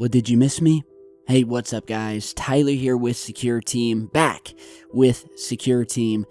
Well, did you miss me? Hey, what's up, guys? Tyler here with Secureteam, back with Secureteam.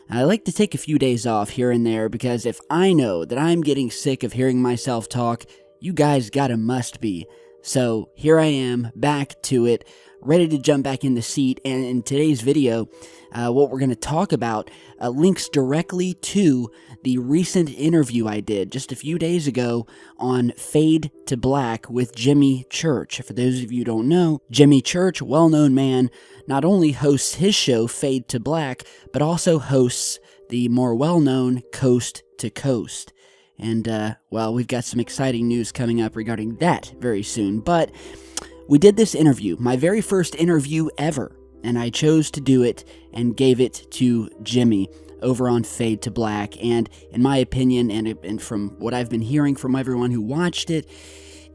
I like to take a few days off here and there because if I know that I'm getting sick of hearing myself talk, you guys gotta must be. So here I am, back to it, ready to jump back in the seat, and in today's video, what we're going to talk about links directly to the recent interview I did just a few days ago on Fade to Black with Jimmy Church. For those of you who don't know, Jimmy Church, well-known man, not only hosts his show Fade to Black, but also hosts the more well-known Coast to Coast. And, well, we've got some exciting news coming up regarding that very soon, but we did this interview, my very first interview ever, and I chose to do it and gave it to Jimmy over on Fade to Black, and in my opinion, and from what I've been hearing from everyone who watched it,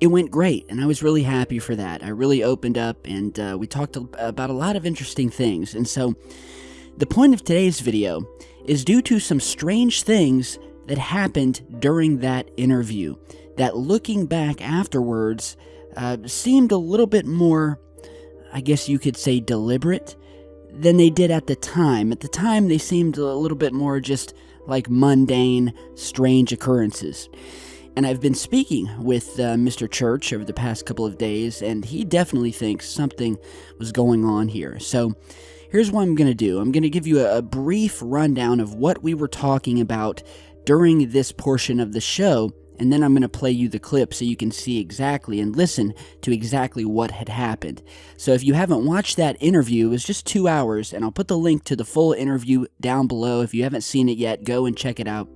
it went great, and I was really happy for that. I really opened up, and we talked about a lot of interesting things, and so the point of today's video is due to some strange things that happened during that interview, that looking back afterwards, seemed a little bit more, I guess you could say, deliberate than they did at the time. At the time, they seemed a little bit more just like mundane, strange occurrences. And I've been speaking with Mr. Church over the past couple of days, and he definitely thinks something was going on here. So here's what I'm going to do. I'm going to give you a brief rundown of what we were talking about during this portion of the show, and then I'm going to play you the clip so you can see exactly and listen to exactly what had happened. So if you haven't watched that interview, it was just 2 hours, and I'll put the link to the full interview down below. If you haven't seen it yet, go and check it out.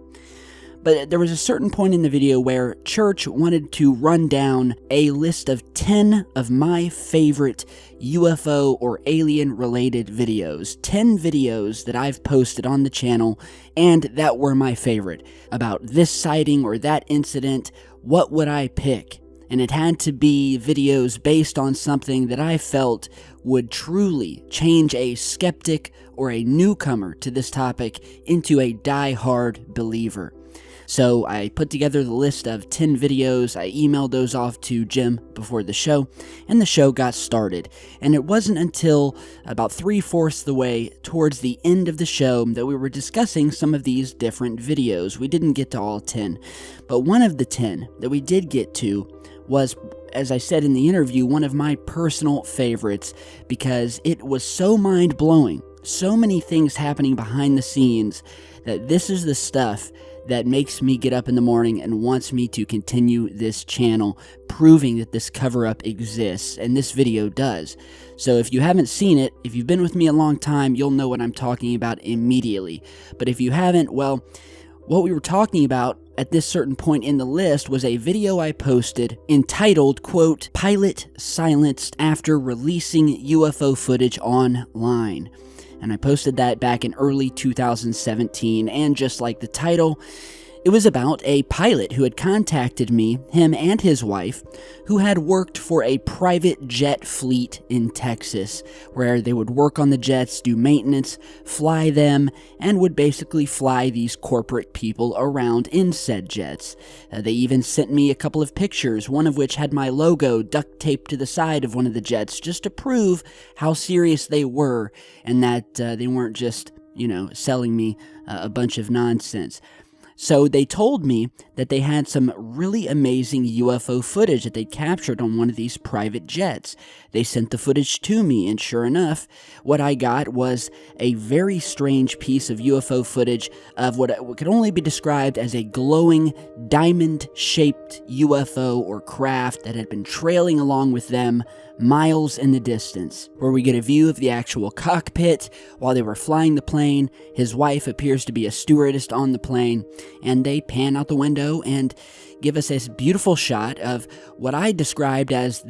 But there was a certain point in the video where Church wanted to run down a list of 10 of my favorite UFO or alien-related videos. 10 videos that I've posted on the channel and that were my favorite. About this sighting or that incident, what would I pick? And it had to be videos based on something that I felt would truly change a skeptic or a newcomer to this topic into a die-hard believer. So I put together the list of 10 videos, I emailed those off to Jim before the show, and the show got started. And it wasn't until about 3/4 the way towards the end of the show that we were discussing some of these different videos. We didn't get to all 10, but one of the 10 that we did get to was, as I said in the interview, one of my personal favorites because it was so mind-blowing, so many things happening behind the scenes, that this is the stuff that makes me get up in the morning and wants me to continue this channel, proving that this cover-up exists, and this video does. So if you haven't seen it, if you've been with me a long time, you'll know what I'm talking about immediately. But if you haven't, well, what we were talking about at this certain point in the list was a video I posted entitled, quote, "Pilot Silenced After Releasing UFO Footage Online." And I posted that back in early 2017, and just like the title, it was about a pilot who had contacted me, him and his wife, who had worked for a private jet fleet in Texas, where they would work on the jets, do maintenance, fly them, and would basically fly these corporate people around in said jets. They even sent me a couple of pictures, one of which had my logo duct taped to the side of one of the jets, just to prove how serious they were, and that they weren't just, selling me a bunch of nonsense. So they told me that they had some really amazing UFO footage that they'd captured on one of these private jets. They sent the footage to me, and sure enough, what I got was a very strange piece of UFO footage of what could only be described as a glowing, diamond-shaped UFO or craft that had been trailing along with them miles in the distance, where we get a view of the actual cockpit while they were flying the plane. His wife appears to be a stewardess on the plane, and they pan out the window and give us this beautiful shot of what I described as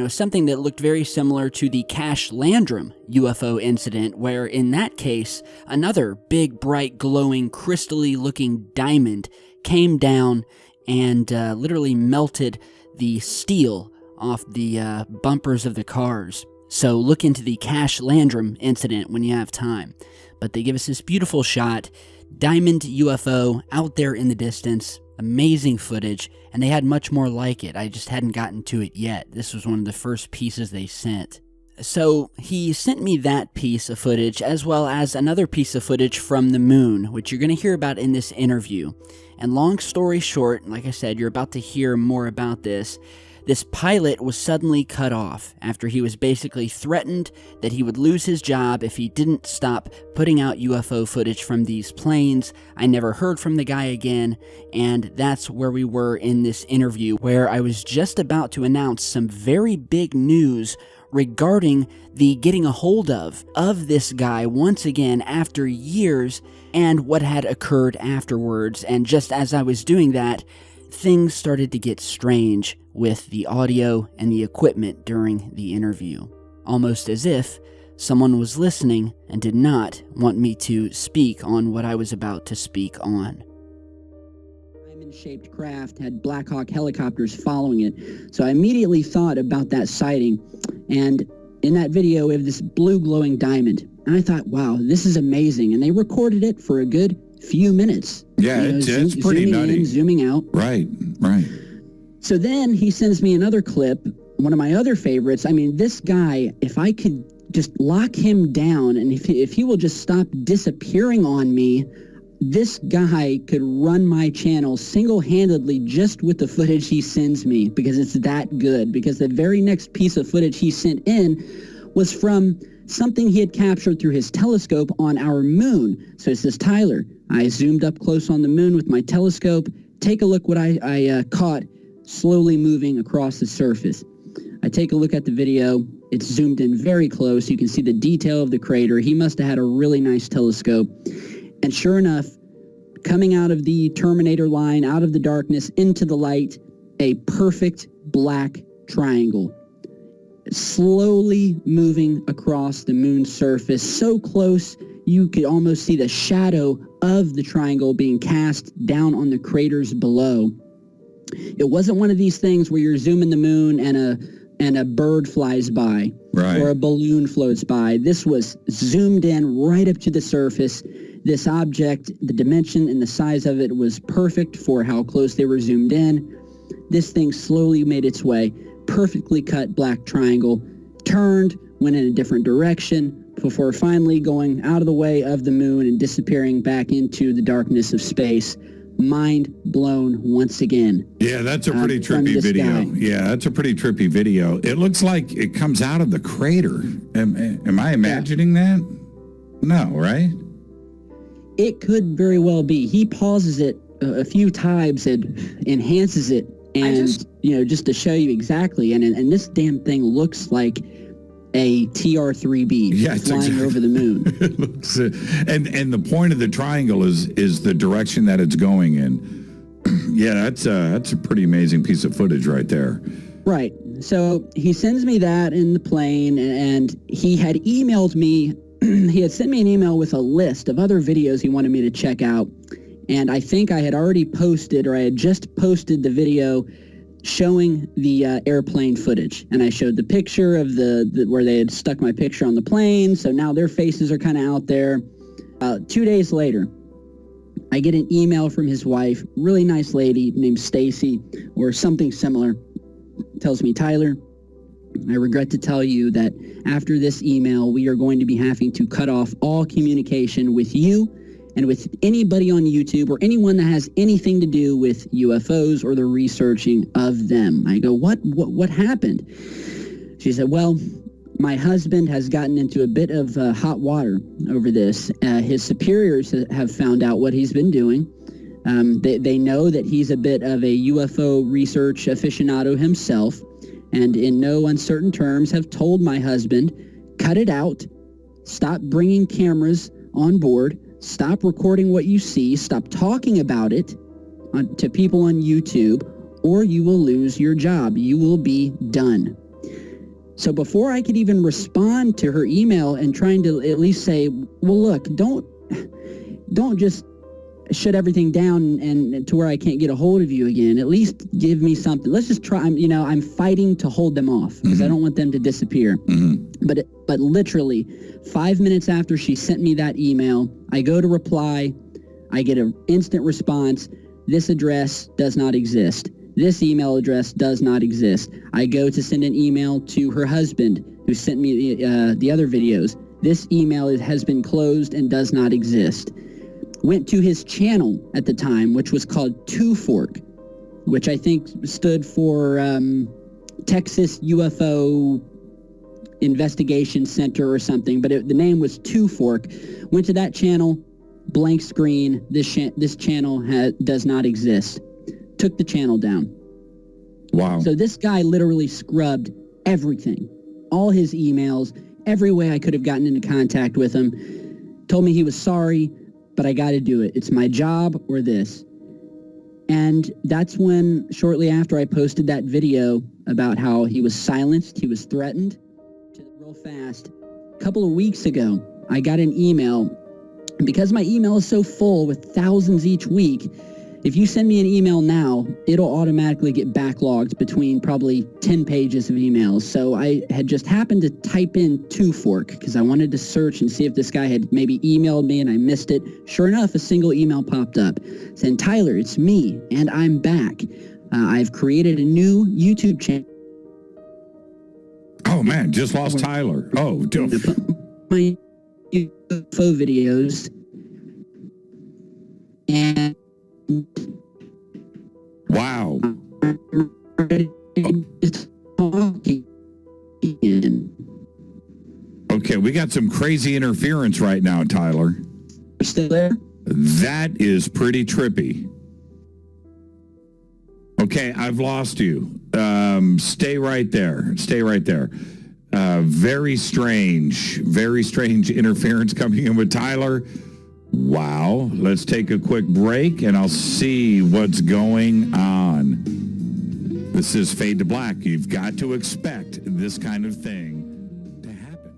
something that looked very similar to the Cash Landrum UFO incident, where in that case, another big, bright, glowing, crystally looking diamond came down and literally melted the steel off the bumpers of the cars. So look into the Cash Landrum incident when you have time. But they give us this beautiful shot, diamond UFO out there in the distance, Amazing footage, and they had much more like it. I just hadn't gotten to it yet. This was one of the first pieces they sent. So he sent me that piece of footage, as well as another piece of footage from the moon, which you're going to hear about in this interview. And long story short, like I said, you're about to hear more about this. This pilot was suddenly cut off after he was basically threatened that he would lose his job if he didn't stop putting out UFO footage from these planes. I never heard from the guy again, and that's where we were in this interview, where I was just about to announce some very big news regarding the getting a hold of this guy once again after years, and what had occurred afterwards. And just as I was doing that, things started to get strange with the audio and the equipment during the interview, almost as if someone was listening and did not want me to speak on what I was about to speak on. Diamond-shaped craft had Black Hawk helicopters following it, so I immediately thought about that sighting, and in that video we have this blue glowing diamond, and I thought, wow, this is amazing, and they recorded it for a good few minutes. Yeah, it's pretty nutty. In, zooming out. Right. So then he sends me another clip, one of my other favorites. I mean, this guy, if I could just lock him down, and if he will just stop disappearing on me, this guy could run my channel single-handedly just with the footage he sends me, because it's that good. Because the very next piece of footage he sent in was from something he had captured through his telescope on our moon. So it says, Tyler, I zoomed up close on the moon with my telescope. Take a look what I caught slowly moving across the surface. I take a look at the video. It's zoomed in very close. You can see the detail of the crater. He must have had a really nice telescope. And sure enough, coming out of the Terminator line, out of the darkness, into the light, a perfect black triangle, slowly moving across the moon's surface, so close you could almost see the shadow of the triangle being cast down on the craters below. It wasn't one of these things where you're zooming the moon and a bird flies by, right, or a balloon floats by. This was zoomed in right up to the surface. This object, the dimension and the size of it was perfect for how close they were zoomed in. This thing slowly made its way, perfectly cut black triangle, turned, went in a different direction, before finally going out of the way of the moon and disappearing back into the darkness of space. Mind blown once again. Yeah, that's a pretty trippy video. Guy. Yeah, that's a pretty trippy video. It looks like it comes out of the crater. Am I imagining that? No, right? It could very well be. He pauses it a few times and enhances it, and just to show you exactly. And this damn thing looks like a TR-3B flying over the moon. It looks, and the point of the triangle is the direction that it's going in. Yeah, that's a pretty amazing piece of footage right there. Right. So he sends me that in the plane, and he had emailed me. He had sent me an email with a list of other videos he wanted me to check out. And I think I had already posted, or I had just posted the video showing the airplane footage, and I showed the picture of the where they had stuck my picture on the plane, so now their faces are kind of out there. 2 days later, I get an email from his wife, really nice lady named Stacy, or something similar, tells me, Tyler, I regret to tell you that after this email, we are going to be having to cut off all communication with you and with anybody on YouTube or anyone that has anything to do with UFOs or the researching of them. I go, what happened? She said, well, my husband has gotten into a bit of hot water over this. His superiors have found out what he's been doing. They know that he's a bit of a UFO research aficionado himself, and in no uncertain terms have told my husband, cut it out, stop bringing cameras on board, stop recording what you see, stop talking about it to people on YouTube, or you will lose your job. You will be done. So before I could even respond to her email and trying to at least say, well, look, don't just shut everything down and to where I can't get a hold of you again. At least give me something. Let's just try. I'm fighting to hold them off because I don't want them to disappear. But literally 5 minutes after she sent me that email, I go to reply. I get an instant response. this address does not exist. This email address does not exist. I go to send an email to her husband, who sent me the other videos. This email has been closed and does not exist. Went to his channel at the time, which was called Two Fork, which I think stood for Texas UFO Investigation Center or something, but the name was Two Fork. Went to that channel, blank screen. This channel does not exist. Took the channel down. Wow. So this guy literally scrubbed everything, all his emails, every way I could have gotten into contact with him. Told me he was sorry, but I got to do it. It's my job or this. And that's when, shortly after I posted that video about how he was silenced, he was threatened, real fast. A couple of weeks ago, I got an email. And because my email is so full with thousands each week, if you send me an email now, it'll automatically get backlogged between probably 10 pages of emails. So I had just happened to type in Two Fork because I wanted to search and see if this guy had maybe emailed me and I missed it. Sure enough, a single email popped up saying, "Tyler, it's me, and I'm back. I've created a new YouTube channel." Oh, man, just lost Tyler. Oh, my UFO videos. And wow. Okay, we got some crazy interference right now, Tyler. Still there? That is pretty trippy. Okay, I've lost you. Stay right there. Stay right there. Very strange interference coming in with Tyler. Wow. Let's take a quick break and I'll see what's going on. This is Fade to Black. You've got to expect this kind of thing to happen.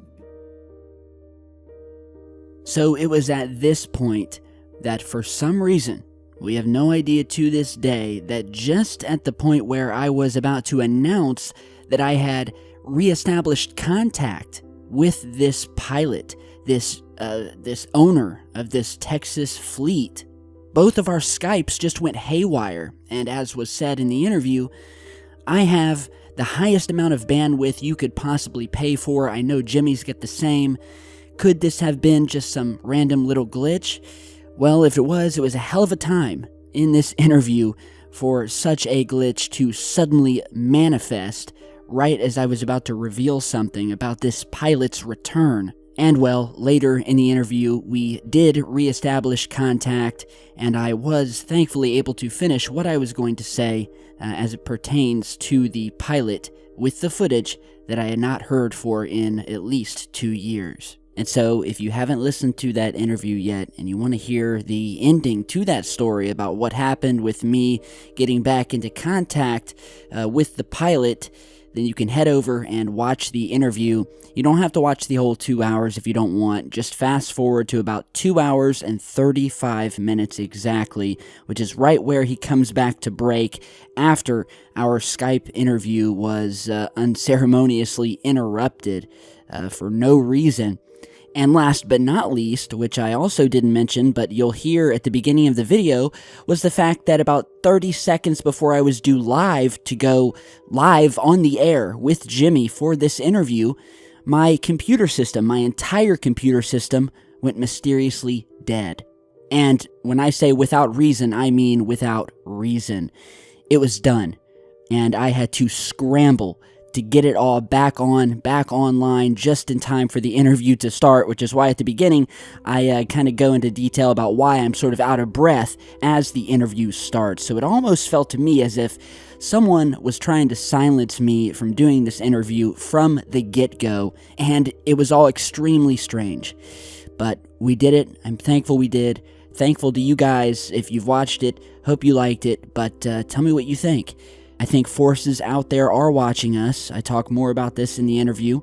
So it was at this point that for some reason, we have no idea to this day, that just at the point where I was about to announce that I had reestablished contact with this pilot, this owner of this Texas fleet, both of our Skypes just went haywire. And as was said in the interview, I have the highest amount of bandwidth you could possibly pay for. I know Jimmy's got the same. Could this have been just some random little glitch? Well, if it was a hell of a time in this interview for such a glitch to suddenly manifest right as I was about to reveal something about this pilot's return. And well, later in the interview, we did reestablish contact, and I was thankfully able to finish what I was going to say as it pertains to the pilot with the footage that I had not heard for in at least 2 years. And so, if you haven't listened to that interview yet, and you want to hear the ending to that story about what happened with me getting back into contact with the pilot, then you can head over and watch the interview. You don't have to watch the whole 2 hours if you don't want. Just fast forward to about 2 hours and 35 minutes exactly, which is right where he comes back to break after our Skype interview was unceremoniously interrupted for no reason. And last but not least, which I also didn't mention, but you'll hear at the beginning of the video, was the fact that about 30 seconds before I was due live to go live on the air with Jimmy for this interview, my computer system, my entire computer system, went mysteriously dead. And when I say without reason, I mean without reason. It was done, and I had to scramble to get it all back online, just in time for the interview to start, which is why at the beginning, I kind of go into detail about why I'm sort of out of breath as the interview starts. So it almost felt to me as if someone was trying to silence me from doing this interview from the get-go, and it was all extremely strange. But we did it. I'm thankful we did. Thankful to you guys if you've watched it. Hope you liked it, but tell me what you think. I think forces out there are watching us. I talk more about this in the interview.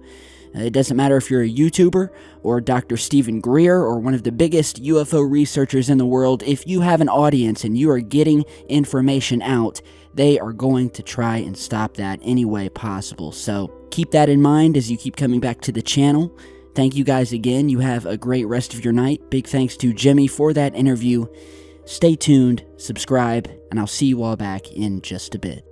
It doesn't matter if you're a YouTuber or Dr. Stephen Greer or one of the biggest UFO researchers in the world. If you have an audience and you are getting information out, they are going to try and stop that any way possible. So keep that in mind as you keep coming back to the channel. Thank you guys again. You have a great rest of your night. Big thanks to Jimmy for that interview. Stay tuned, subscribe, and I'll see you all back in just a bit.